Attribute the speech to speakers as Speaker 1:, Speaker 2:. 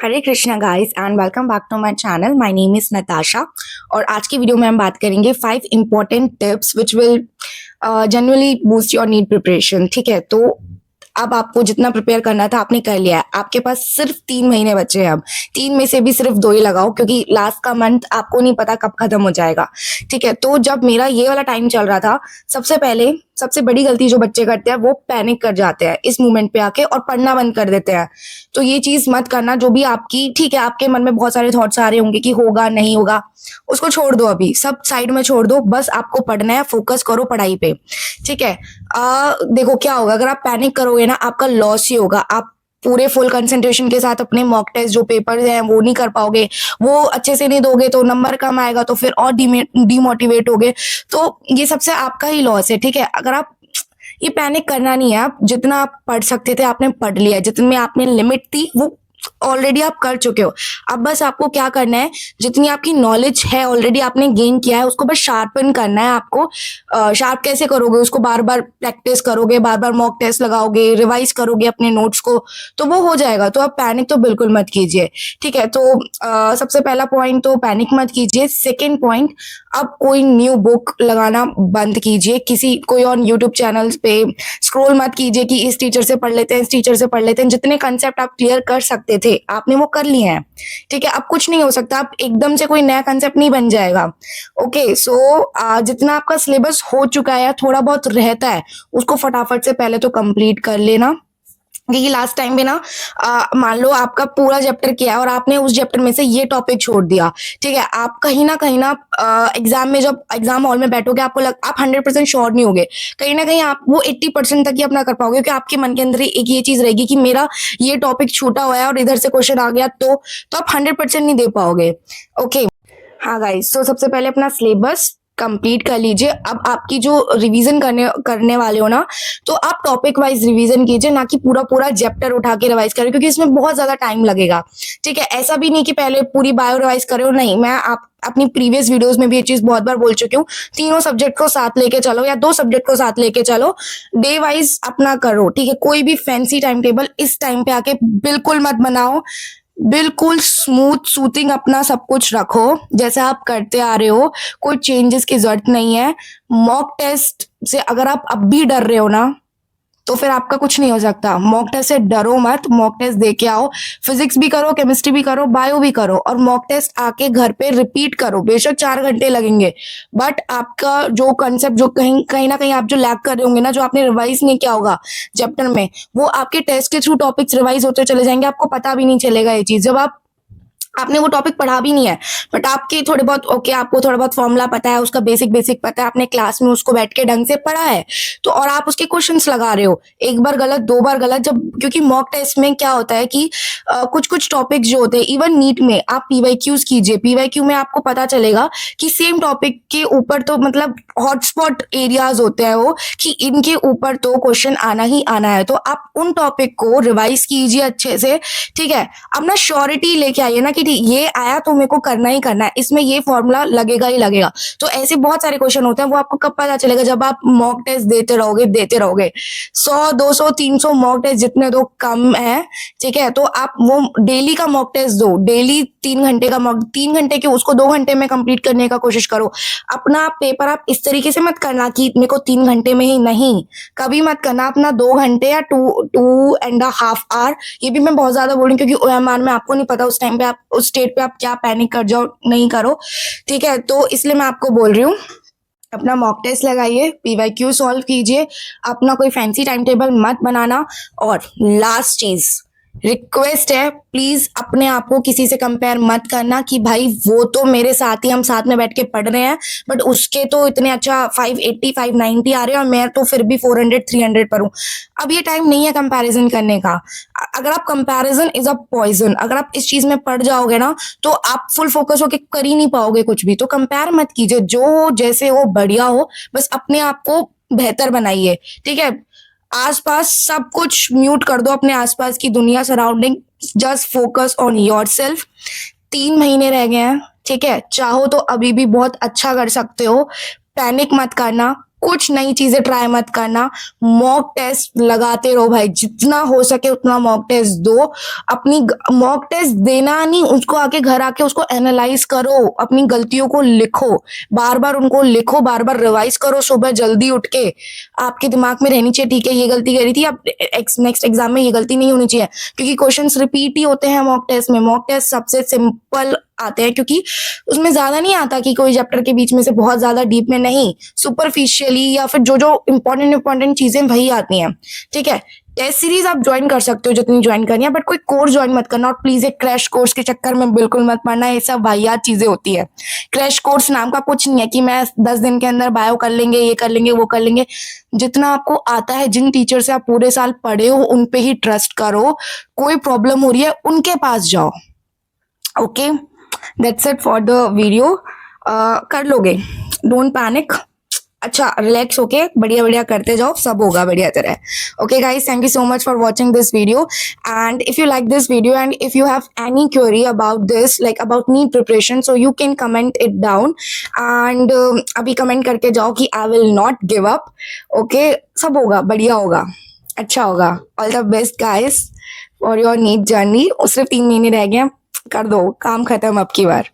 Speaker 1: Hare Krishna guys and welcome back to my channel. My name is Natasha और आज की video में हम बात करेंगे 5 important tips which will generally boost your NEET preparation. ठीक है, तो अब आपको जितना प्रिपेयर करना था आपने कर लिया है। आपके पास सिर्फ 3 महीने बचे हैं। अब 3 में से भी सिर्फ 2 ही लगाओ क्योंकि लास्ट का मंथ आपको नहीं पता कब खत्म हो जाएगा। ठीक है, तो जब मेरा ये वाला टाइम चल रहा था, सबसे पहले सबसे बड़ी गलती जो बच्चे करते हैं वो पैनिक कर जाते हैं इस मोमेंट पे आके और पढ़ना बंद कर देते हैं। तो ये चीज मत करना। जो भी आपकी, ठीक है, आपके मन में बहुत सारे थॉट्स आ रहे होंगे कि होगा नहीं होगा, उसको छोड़ दो, अभी सब साइड में छोड़ दो। बस आपको पढ़ना है, फोकस करो पढ़ाई पे। ठीक है, देखो क्या होगा, अगर आप पैनिक करोगे ना आपका लॉस ही होगा। आप पूरे फुल कंसंट्रेशन के साथ अपने मॉक टेस्ट जो पेपर हैं वो नहीं कर पाओगे, वो अच्छे से नहीं दोगे तो नंबर कम आएगा, तो फिर और डिमोटिवेट होगे। तो ये सबसे आपका ही लॉस है। ठीक है, अगर आप ये पैनिक करना नहीं है, आप जितना आप पढ़ सकते थे आपने पढ़ लिया, जितनी आपने लिमिट थी वो ऑलरेडी आप कर चुके हो। अब बस आपको क्या करना है, जितनी आपकी नॉलेज है ऑलरेडी आपने गेन किया है उसको बस शार्पन करना है आपको। शार्प कैसे करोगे, उसको बार बार प्रैक्टिस करोगे, बार बार मॉक टेस्ट लगाओगे, रिवाइज करोगे अपने नोट्स को, तो वो हो जाएगा। तो आप पैनिक तो बिल्कुल मत कीजिए। ठीक है, तो सबसे पहला पॉइंट तो पैनिक मत कीजिए। सेकेंड पॉइंट, अब कोई न्यू बुक लगाना बंद कीजिए। किसी कोई और यूट्यूब चैनल पे स्क्रॉल मत कीजिए कि इस टीचर से पढ़ लेते हैं, इस टीचर से पढ़ लेते हैं। जितने कंसेप्ट आप क्लियर कर सकते थे आपने वो कर लिए हैं। ठीक है, अब कुछ नहीं हो सकता, आप एकदम से कोई नया कंसेप्ट नहीं बन जाएगा। ओके, सो जितना आपका सिलेबस हो चुका है, थोड़ा बहुत रहता है, उसको फटाफट से पहले तो कंप्लीट कर लेना। क्योंकि लास्ट टाइम पे ना मान लो आपका पूरा चैप्टर किया है और आपने उस चैप्टर में से ये टॉपिक छोड़ दिया। ठीक है, आप कहीं ना एग्जाम में जब एग्जाम हॉल में बैठोगे आप 100% श्योर नहीं होगे। कहीं ना कहीं आप वो 80% तक ही अपना कर पाओगे, क्योंकि आपके मन के अंदर ही एक ये चीज रहेगी कि मेरा ये टॉपिक छूटा हुआ है और इधर से क्वेश्चन आ गया, तो आप 100% नहीं दे पाओगे। ओके, हाँ गाइस, तो सबसे पहले अपना सिलेबस कंप्लीट कर लीजिए। अब आपकी जो रिवीजन करने वाले हो ना, तो आप टॉपिक वाइज रिवीजन कीजिए, ना कि पूरा पूरा चैप्टर उठा के रिवाइज करें, क्योंकि इसमें बहुत ज्यादा टाइम लगेगा। ठीक है, ऐसा भी नहीं कि पहले पूरी बायो रिवाइज करे हो, नहीं। मैं आप अपनी प्रीवियस वीडियोस में भी ये चीज बहुत बार बोल चुकी हूँ, तीनों सब्जेक्ट को साथ लेके चलो या 2 सब्जेक्ट को साथ लेके चलो, डे वाइज अपना करो। ठीक है, कोई भी फैंसी टाइम टेबल इस टाइम पे आके बिल्कुल मत बनाओ। बिल्कुल स्मूथ सूथिंग अपना सब कुछ रखो जैसे आप करते आ रहे हो, कोई चेंजेस की जरूरत नहीं है। मॉक टेस्ट से अगर आप अब भी डर रहे हो ना, तो फिर आपका कुछ नहीं हो सकता। मॉक टेस्ट से डरो मत, मॉक टेस्ट दे के आओ। फिजिक्स भी करो, केमिस्ट्री भी करो, बायो भी करो, और मॉक टेस्ट आके घर पे रिपीट करो। बेशक 4 घंटे लगेंगे, बट आपका जो कंसेप्ट जो कहीं कहीं ना कहीं आप जो लैग कर रहे होंगे ना, जो आपने रिवाइज नहीं किया होगा चैप्टर में, वो आपके टेस्ट के थ्रू टॉपिक्स रिवाइज होते चले जाएंगे, आपको पता भी नहीं चलेगा ये चीज। जब आपने वो टॉपिक पढ़ा भी नहीं है, बट आपके थोड़े बहुत ओके, आपको थोड़ा बहुत फॉर्मूला पता है, उसका बेसिक पता है, आपने क्लास में उसको बैठ के ढंग से पढ़ा है, तो और आप उसके क्वेश्चंस लगा रहे हो, एक बार गलत 2 बार गलत। जब क्योंकि मॉक टेस्ट में क्या होता है कि कुछ कुछ टॉपिक जो होते हैं, इवन नीट में आप पीवाईक्यूज कीजिए, पीवाईक्यू में आपको पता चलेगा कि सेम टॉपिक के ऊपर तो मतलब हॉटस्पॉट एरियाज होते हैं वो, कि इनके ऊपर तो क्वेश्चन आना ही आना है। तो आप उन टॉपिक को रिवाइज कीजिए अच्छे से। ठीक है, अपना श्योरिटी लेके आइए ना कि ये आया तो मेरे को करना ही करना है, इसमें ये फॉर्मूला लगेगा ही लगेगा। तो ऐसे बहुत सारे क्वेश्चन होते हैं, वो आपको कब पता चलेगा, जब आप मॉक टेस्ट देते रहोगे 100 200 300 मॉक टेस्ट जितने दो कम है। ठीक है, तो आप वो डेली का मॉक टेस्ट दो, डेली 3 घंटे का मॉक, 3 घंटे के उसको 2 घंटे में कंप्लीट करने का कोशिश करो। अपना पेपर आप इस तरीके से मत करना कि मेरे को 3 घंटे में ही, नहीं, कभी मत करना। अपना 2 घंटे या 2.5 आवर, ये भी मैं बहुत ज्यादा बोल रही हूँ क्योंकि ओएमआर में आपको नहीं पता उस टाइम पे आप उस स्टेट पे आप क्या पैनिक कर जाओ, नहीं करो। ठीक है, तो इसलिए मैं आपको बोल रही हूँ अपना मॉक टेस्ट लगाइए, पीवाईक्यू सॉल्व कीजिए, अपना कोई फैंसी टाइम टेबल मत बनाना। और लास्ट चीज रिक्वेस्ट है, प्लीज अपने आप को किसी से कंपेयर मत करना कि भाई वो तो मेरे साथ ही, हम साथ में बैठ के पढ़ रहे हैं, बट उसके तो इतने अच्छा 580 590 आ रहे हैं और मैं तो फिर भी 400 300 पर हूँ। अब ये टाइम नहीं है कंपैरिजन करने का। अगर आप कंपैरिजन इज अ पॉइजन, अगर आप इस चीज में पड़ जाओगे ना तो आप फुल फोकस होके कर ही नहीं पाओगे कुछ भी। तो कंपेयर मत कीजिए, जो हो जैसे हो बढ़िया हो, बस अपने आप को बेहतर बनाइए। ठीक है, आसपास सब कुछ म्यूट कर दो, अपने आसपास की दुनिया surrounding, just focus on yourself. 3 महीने रह गए हैं। ठीक है, चाहो तो अभी भी बहुत अच्छा कर सकते हो, पैनिक मत करना। कुछ नई चीजें ट्राई मत करना, मॉक टेस्ट लगाते रहो भाई, जितना हो सके उतना मॉक टेस्ट दो। अपनी मॉक टेस्ट देना नहीं, उसको आके घर आके उसको एनालाइज करो, अपनी गलतियों को लिखो, बार बार उनको लिखो, बार बार रिवाइज करो सुबह जल्दी उठ के। आपके दिमाग में रहनी चाहिए ठीक है ये गलती करी थी, अब नेक्स्ट एग्जाम में ये गलती नहीं होनी चाहिए, क्योंकि क्वेश्चंस रिपीट ही होते हैं मॉक टेस्ट में। मॉक टेस्ट सबसे सिंपल आते हैं, क्योंकि उसमें ज्यादा नहीं आता कि कोई चैप्टर के बीच में से बहुत ज्यादा डीप में नहीं, सुपरफिशियली या फिर जो जो इंपॉर्टेंट चीजें वही आती हैं। ठीक है, टेस्ट सीरीज आप ज्वाइन कर सकते हो जितनी ज्वाइन करनी है, बट कोई कोर्स ज्वाइन मत करना, और प्लीज एक क्रैश कोर्स के चक्कर में बिल्कुल मत पड़ना, ये सब वाहियात चीजें होती है। क्रैश कोर्स नाम का कुछ नहीं है कि मैं 10 दिन के अंदर बायो कर लेंगे, ये कर लेंगे, वो कर लेंगे। जितना आपको आता है, जिन टीचर से आप पूरे साल पढ़े हो उन पे ही ट्रस्ट करो, कोई प्रॉब्लम हो रही है उनके पास जाओ। Okay, that's it for the video. कर लोगे, डोंट पैनिक। अच्छा, रिलैक्स होके बढ़िया बढ़िया करते जाओ, सब होगा बढ़िया तरह। Okay guys, thank you so much for watching this video, and if you like this video and if you have any query about this, like about NEET preparation, so you can comment it down, and अभी comment करके जाओ कि I will not give up. Okay, सब होगा, बढ़िया होगा, अच्छा होगा। All the best guys for your NEET journey। सिर्फ 3 महीने रह गए हैं, कर दो काम खत्म अब की बार।